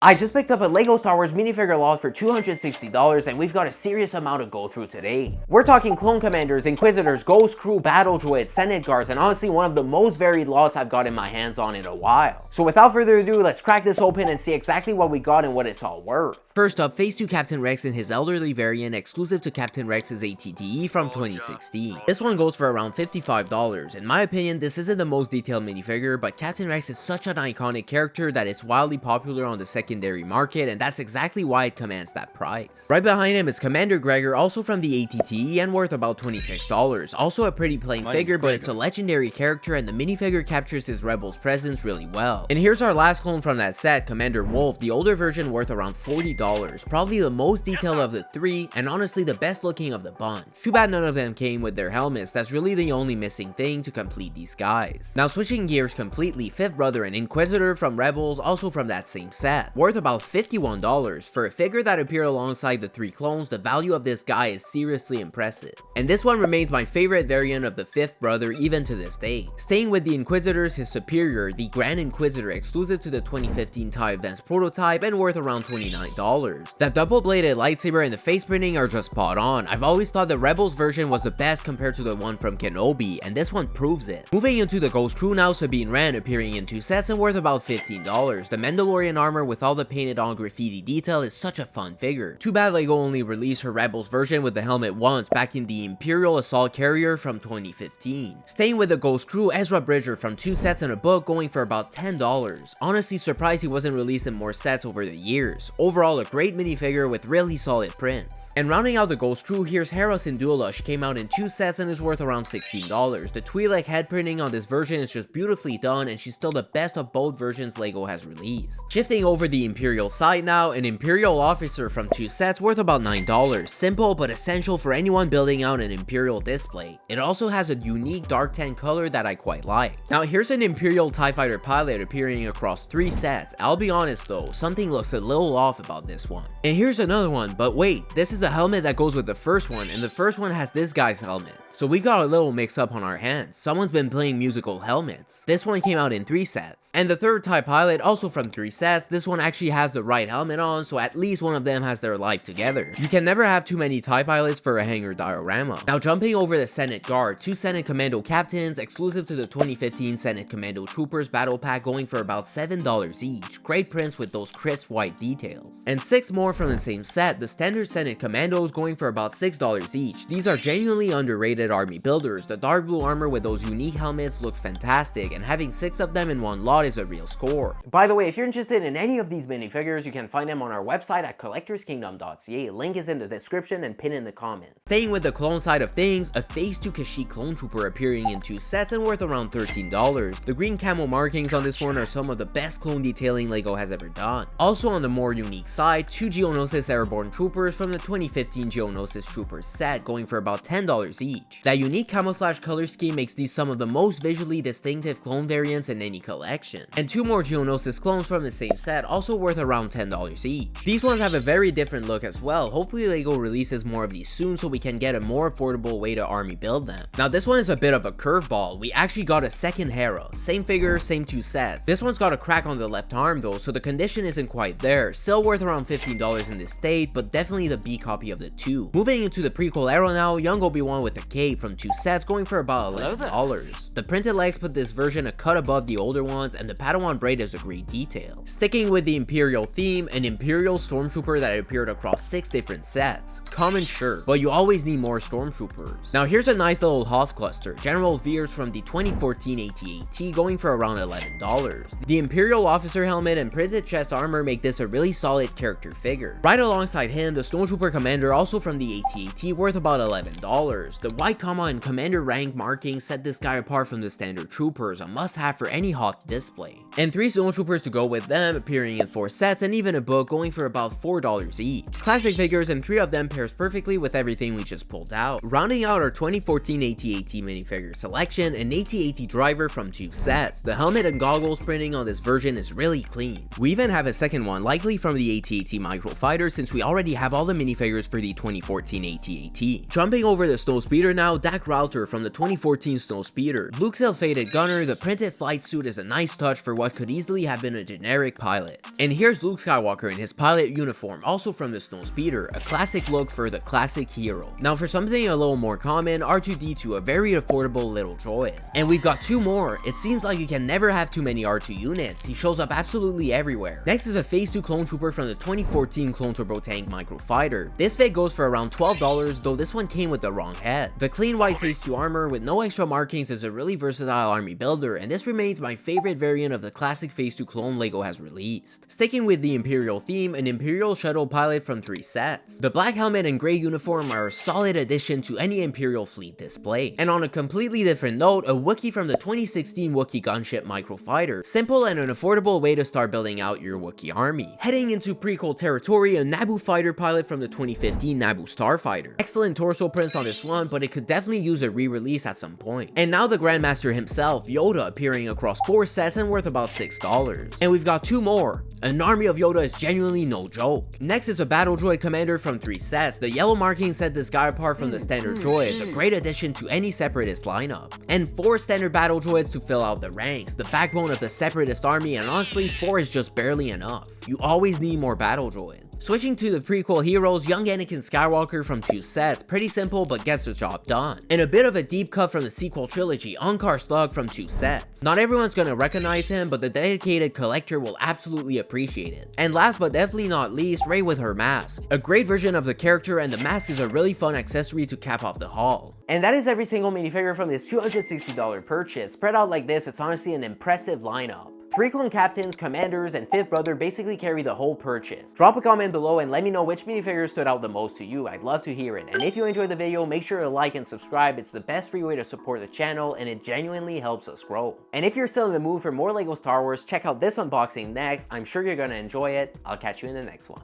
I just picked up a LEGO Star Wars minifigure lot for $260 and we've got a serious amount to go through today. We're talking clone commanders, inquisitors, ghost crew, battle droids, senate guards, and honestly one of the most varied lots I've gotten my hands on in a while. So without further ado, let's crack this open and see exactly what we got and what it's all worth. First up, Phase 2 Captain Rex in his elderly variant exclusive to Captain Rex's ATTE from 2016. This one goes for around $55. In my opinion, this isn't the most detailed minifigure, but Captain Rex is such an iconic character that it's wildly popular on the secondary market, and that's exactly why it commands that price. Right behind him is Commander Gregor, also from the ATTE and worth about $26. Also a pretty plain figure, but it's a legendary character and the minifigure captures his Rebels presence really well. And here's our last clone from that set, Commander Wolf, the older version worth around $40. Probably the most detailed of the three, and honestly the best looking of the bunch. Too bad none of them came with their helmets, that's really the only missing thing to complete these guys. Now switching gears completely, Fifth Brother and Inquisitor from Rebels, also from that same set. Worth about $51. For a figure that appeared alongside the three clones, the value of this guy is seriously impressive. And this one remains my favorite variant of the Fifth Brother even to this day. Staying with the Inquisitors, his superior, the Grand Inquisitor, exclusive to the 2015 TIE Advanced prototype and worth around $29. That double-bladed lightsaber and the face printing are just spot on. I've always thought the Rebels version was the best compared to the one from Kenobi, and this one proves it. Moving into the Ghost Crew now, Sabine Wren appearing in two sets and worth about $15. The Mandalorian armor with all the painted on graffiti detail is such a fun figure. Too bad LEGO only released her Rebels version with the helmet once back in the Imperial Assault Carrier from 2015. Staying with the Ghost Crew, Ezra Bridger from two sets and a book going for about $10. Honestly surprised he wasn't released in more sets over the years. Overall a great minifigure with really solid prints. And rounding out the Ghost Crew, here's Hera Syndulla. Came out in two sets and is worth around $16. The Twi'lek head printing on this version is just beautifully done and she's still the best of both versions LEGO has released. Shifting over the Imperial side now, an Imperial officer from two sets worth about $9. Simple but essential for anyone building out an Imperial display. It also has a unique dark tan color that I quite like. Now here's an Imperial TIE Fighter pilot appearing across three sets. I'll be honest though, something looks a little off about this one. And here's another one, but wait, this is the helmet that goes with the first one, and the first one has this guy's helmet. So we got a little mix up on our hands. Someone's been playing musical helmets. This one came out in three sets. And the third TIE pilot, also from three sets, this one actually has the right helmet on, so at least one of them has their life together. You can never have too many TIE pilots for a hangar diorama. Now jumping over the Senate Guard, two Senate Commando captains, exclusive to the 2015 Senate Commando Troopers battle pack going for about $7 each. Great prints with those crisp white details. And six more from the same set, the standard Senate Commandos going for about $6 each. These are genuinely underrated army builders. The dark blue armor with those unique helmets looks fantastic, and having six of them in one lot is a real score. By the way, if you're interested in any of these minifigures, you can find them on our website at collectorskingdom.ca. Link is in the description and pinned in the comments. Staying with the clone side of things, a Phase 2 Kashyyyk clone trooper appearing in two sets and worth around $13. The green camo markings on this one are some of the best clone detailing LEGO has ever done. Also on the more unique side, two Geonosis Airborne troopers from the 2015 Geonosis Troopers set going for about $10 each. That unique camouflage color scheme makes these some of the most visually distinctive clone variants in any collection. And two more Geonosis clones from the same set also worth around $10 each. These ones have a very different look as well. Hopefully LEGO releases more of these soon so we can get a more affordable way to army build them. Now this one is a bit of a curveball. We actually got a second Hera. Same figure, same two sets. This one's got a crack on the left arm though, so the condition isn't quite there. Still worth around $15 in this state, but definitely the B copy of the two. Moving into the prequel era now, young Obi-Wan with a cape from two sets going for about $11. The printed legs put this version a cut above the older ones, and the Padawan braid is a great detail. Sticking with the Imperial theme, an Imperial Stormtrooper that appeared across 6 different sets. Common sure, but you always need more Stormtroopers. Now here's a nice little Hoth cluster, General Veers from the 2014 AT-AT going for around $11. The Imperial officer helmet and printed chest armor make this a really solid character figure. Right alongside him, the Snowtrooper Commander also from the AT-AT worth about $11. The white comma and commander rank markings set this guy apart from the standard troopers, a must-have for any Hoth display. And 3 Snowtroopers to go with them, appearing in 4 sets and even a book going for about $4 each. Classic figures, and 3 of them pairs perfectly with everything we just pulled out. Rounding out our 2014 AT-AT minifigure selection, an AT-AT driver from 2 sets. The helmet and goggles printing on this version is really clean. We even have a second one, likely from the AT-AT microfighter, since we already have all the minifigures for the 2014 AT-AT. Jumping over the Snowspeeder now, Dak Router from the 2014 Snowspeeder. Blue Ill-fated gunner, the printed flight suit is a nice touch for what could easily have been a generic pilot. And here's Luke Skywalker in his pilot uniform, also from the Snowspeeder, a classic look for the classic hero. Now for something a little more common, R2-D2, a very affordable little droid. And we've got two more. It seems like you can never have too many R2 units. He shows up absolutely everywhere. Next is a Phase 2 clone trooper from the 2014 Clone Turbo Tank Microfighter. This fig goes for around $12, though this one came with the wrong head. The clean white Phase 2 armor with no extra markings is a really versatile army builder, and this remains my favorite variant of the classic Phase 2 clone LEGO has released. Sticking with the Imperial theme, an Imperial shuttle pilot from 3 sets. The black helmet and gray uniform are a solid addition to any Imperial fleet display. And on a completely different note, a Wookiee from the 2016 Wookiee gunship Microfighter. Simple and an affordable way to start building out your Wookiee army. Heading into prequel territory, a Naboo fighter pilot from the 2015 Naboo Starfighter. Excellent torso prints on this one, but it could definitely use a re-release at some point. And now the Grandmaster himself, Yoda, appearing across 4 sets and worth about $6. And we've got 2 more. An army of Yoda is genuinely no joke. Next is a battle droid commander from 3 sets. The yellow marking set this guy apart from the standard droids, a great addition to any separatist lineup. And 4 standard battle droids to fill out the ranks, the backbone of the separatist army, and honestly 4 is just barely enough. You always need more battle droids. Switching to the prequel heroes, young Anakin Skywalker from 2 sets, pretty simple but gets the job done. And a bit of a deep cut from the sequel trilogy, Unkar Slug from 2 sets. Not everyone's gonna recognize him, but the dedicated collector will absolutely appreciate it. And last but definitely not least, Rey with her mask. A great version of the character, and the mask is a really fun accessory to cap off the haul. And that is every single minifigure from this $260 purchase. Spread out like this, it's honestly an impressive lineup. 3 clone captains, commanders, and 5th brother basically carry the whole purchase. Drop a comment below and let me know which minifigure stood out the most to you. I'd love to hear it. And if you enjoyed the video, make sure to like and subscribe. It's the best free way to support the channel, and it genuinely helps us grow. And if you're still in the mood for more LEGO Star Wars, check out this unboxing next. I'm sure you're gonna enjoy it. I'll catch you in the next one.